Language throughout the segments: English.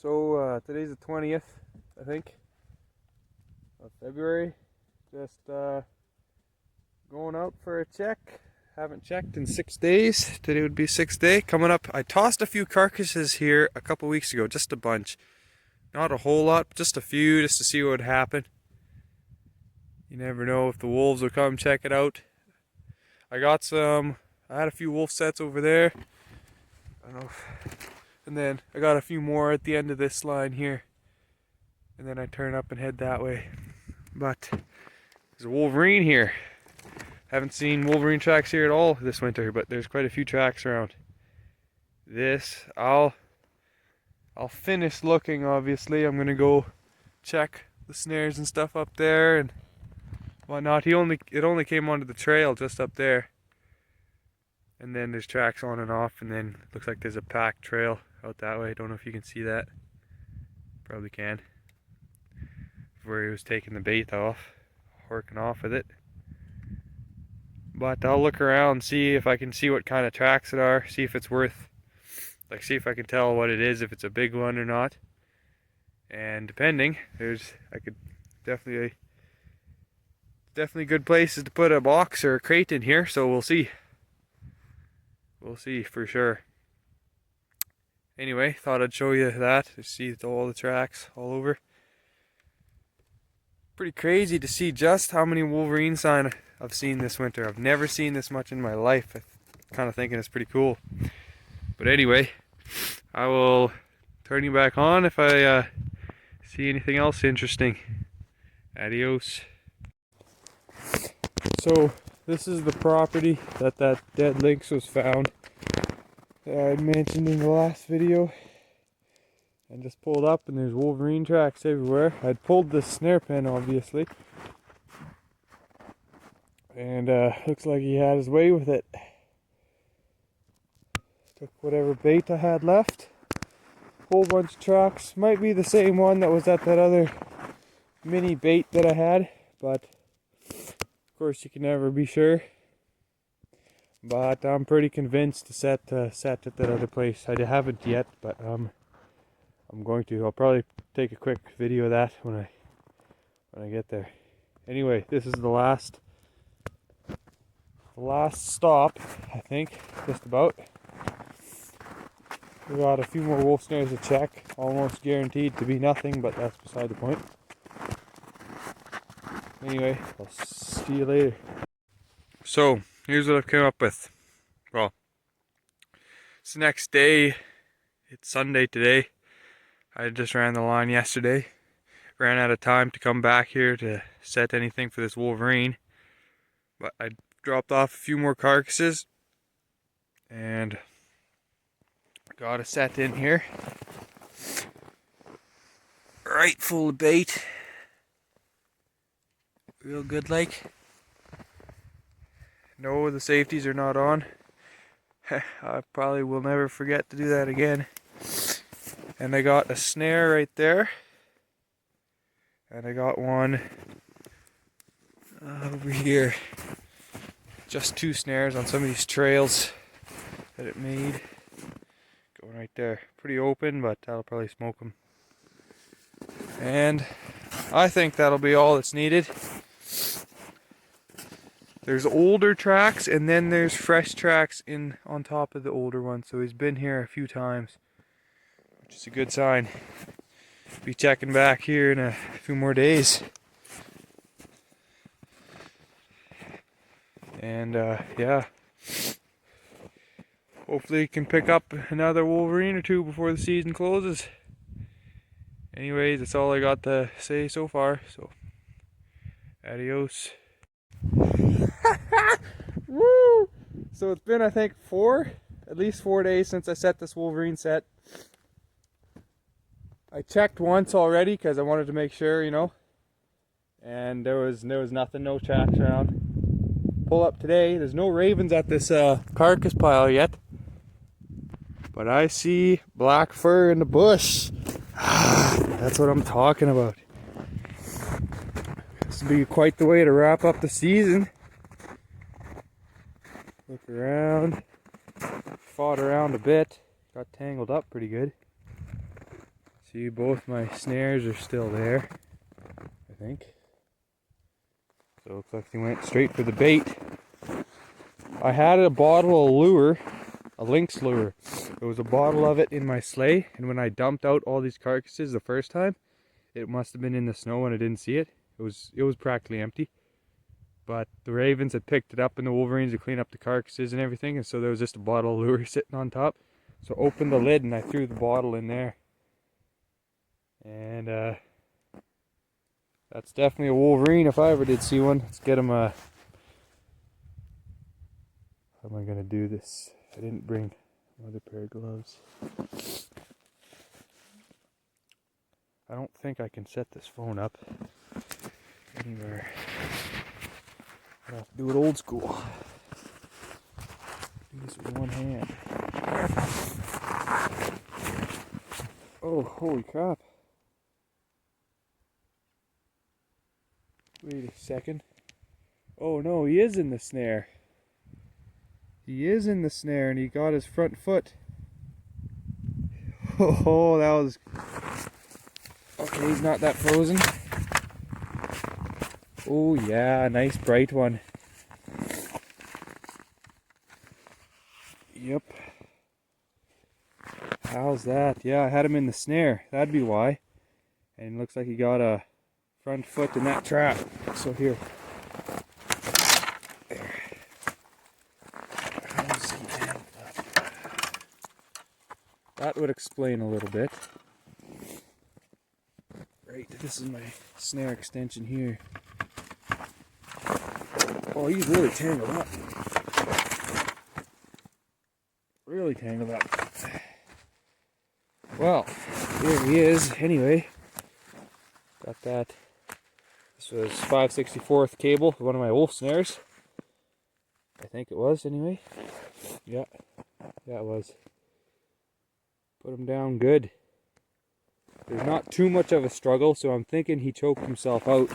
So today's the 20th, I think, of February. Just going out for a check. Haven't checked in 6 days. Today would be 6th day. Coming up, I tossed a few carcasses here a couple weeks ago, just a bunch. Not a whole lot, but just a few, just to see what would happen. You never know if the wolves will come check it out. I had a few wolf sets over there. I don't know and then I got a few more at the end of this line here. And then I turn up and head that way. But there's a wolverine here. Haven't seen wolverine tracks here at all this winter, but there's quite a few tracks around. I'll finish looking, obviously. I'm gonna go check the snares and stuff up there and whatnot. It only came onto the trail just up there. And then there's tracks on and off, and then looks like there's a packed trail out that way. I don't know if you can see that. Probably can. Where he was taking the bait off, working off with it. But I'll look around, see if I can see what kind of tracks it are, see if it's worth, see if I can tell what it is, if it's a big one or not. And depending, I could definitely good places to put a box or a crate in here, so we'll see. We'll see for sure. Anyway, thought I'd show you that, to see all the tracks all over. Pretty crazy to see just how many wolverine sign I've seen this winter. I've never seen this much in my life. I'm kind of thinking it's pretty cool. But anyway, I will turn you back on if I see anything else interesting. Adios. So this is the property that dead lynx was found that I mentioned in the last video. I just pulled up and there's wolverine tracks everywhere. I'd pulled the snare pin, obviously. And looks like he had his way with it. Took whatever bait I had left. Whole bunch of tracks. Might be the same one that was at that other mini bait that I had. But of course you can never be sure. But I'm pretty convinced to set at that other place. I haven't yet, but I'm going to. I'll probably take a quick video of that when I get there. Anyway, this is the last stop, I think, just about. We got a few more wolf snares to check. Almost guaranteed to be nothing, but that's beside the point. Anyway, I'll see you later. So, here's what I've come up with. Well, it's the next day. It's Sunday today. I just ran the line yesterday. Ran out of time to come back here to set anything for this wolverine. But I dropped off a few more carcasses. And got a set in here. Right full of bait. Real good like. No, the safeties are not on. I probably will never forget to do that again. And I got a snare right there. And I got one over here. Just two snares on some of these trails that it made. Going right there. Pretty open, but that'll probably smoke them. And I think that'll be all that's needed. There's older tracks and then there's fresh tracks on top of the older ones. So he's been here a few times, which is a good sign. Be checking back here in a few more days. And yeah, hopefully you can pick up another wolverine or two before the season closes. Anyways, that's all I got to say so far. So, adios. Woo! So it's been, I think, at least 4 days since I set this wolverine set. I checked once already because I wanted to make sure, you know. And there was nothing, no tracks around. Pull up today. There's no ravens at this carcass pile yet. But I see black fur in the bush. That's what I'm talking about. This will be quite the way to wrap up the season. Look around. Fought around a bit. Got tangled up pretty good. See, both my snares are still there, I think. So it looks like they went straight for the bait. I had a bottle of lure, a lynx lure. There was a bottle of it in my sleigh, and when I dumped out all these carcasses the first time, it must have been in the snow and I didn't see it. It was practically empty. But the ravens had picked it up and the wolverines would clean up the carcasses and everything, and so there was just a bottle of lure sitting on top. So I opened the lid and I threw the bottle in there. And that's definitely a wolverine if I ever did see one. Let's get him a... How am I gonna do this? I didn't bring another pair of gloves. I don't think I can set this phone up anywhere. I have to do it old school. Do this with one hand. Oh, holy crap. Wait a second. Oh no, he is in the snare. He is in the snare and he got his front foot. Oh, that was... Okay, he's not that frozen. Oh yeah, nice bright one. Yep. How's that? Yeah, I had him in the snare. That'd be why. And it looks like he got a front foot in that trap. So here. There. How's he handled that? That would explain a little bit. Right, this is my snare extension here. Oh, he's really tangled up. Really tangled up. Well, here he is. Anyway, got that. This was 5/64 cable, one of my wolf snares. I think it was, anyway. Yeah, it was. Put him down good. There's not too much of a struggle, so I'm thinking he choked himself out.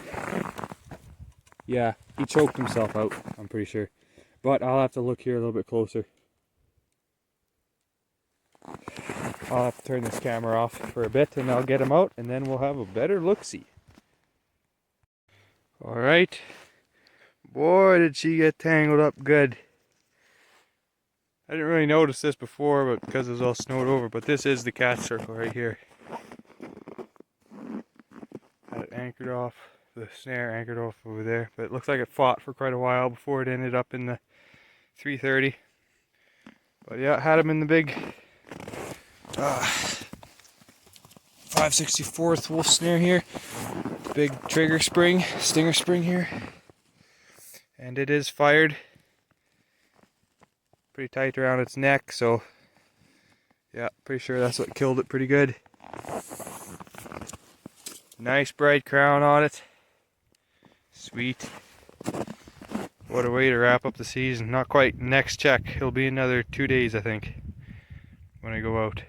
Yeah, he choked himself out, I'm pretty sure. But I'll have to look here a little bit closer. I'll have to turn this camera off for a bit and I'll get him out and then we'll have a better look-see. Alright. Boy, did she get tangled up good. I didn't really notice this before, but because it was all snowed over, but this is the catch circle right here. Had it anchored off, the snare anchored off over there, but it looks like it fought for quite a while before it ended up in the 330. But yeah, had him in the big 5/64 wolf snare here. Big trigger spring, stinger spring here. And it is fired. Pretty tight around its neck, so yeah, pretty sure that's what killed it pretty good. Nice bright crown on it. Sweet. What a way to wrap up the season. Not quite next check. It'll be another 2 days, I think, when I go out.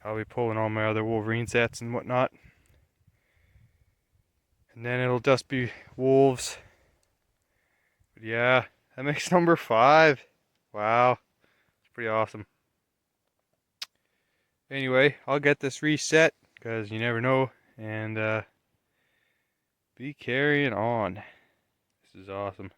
I'll be pulling all my other Wolverine sets and whatnot. And then it'll just be wolves. But yeah, that makes number 5. Wow. It's pretty awesome. Anyway, I'll get this reset, because you never know. And be carrying on. This is awesome.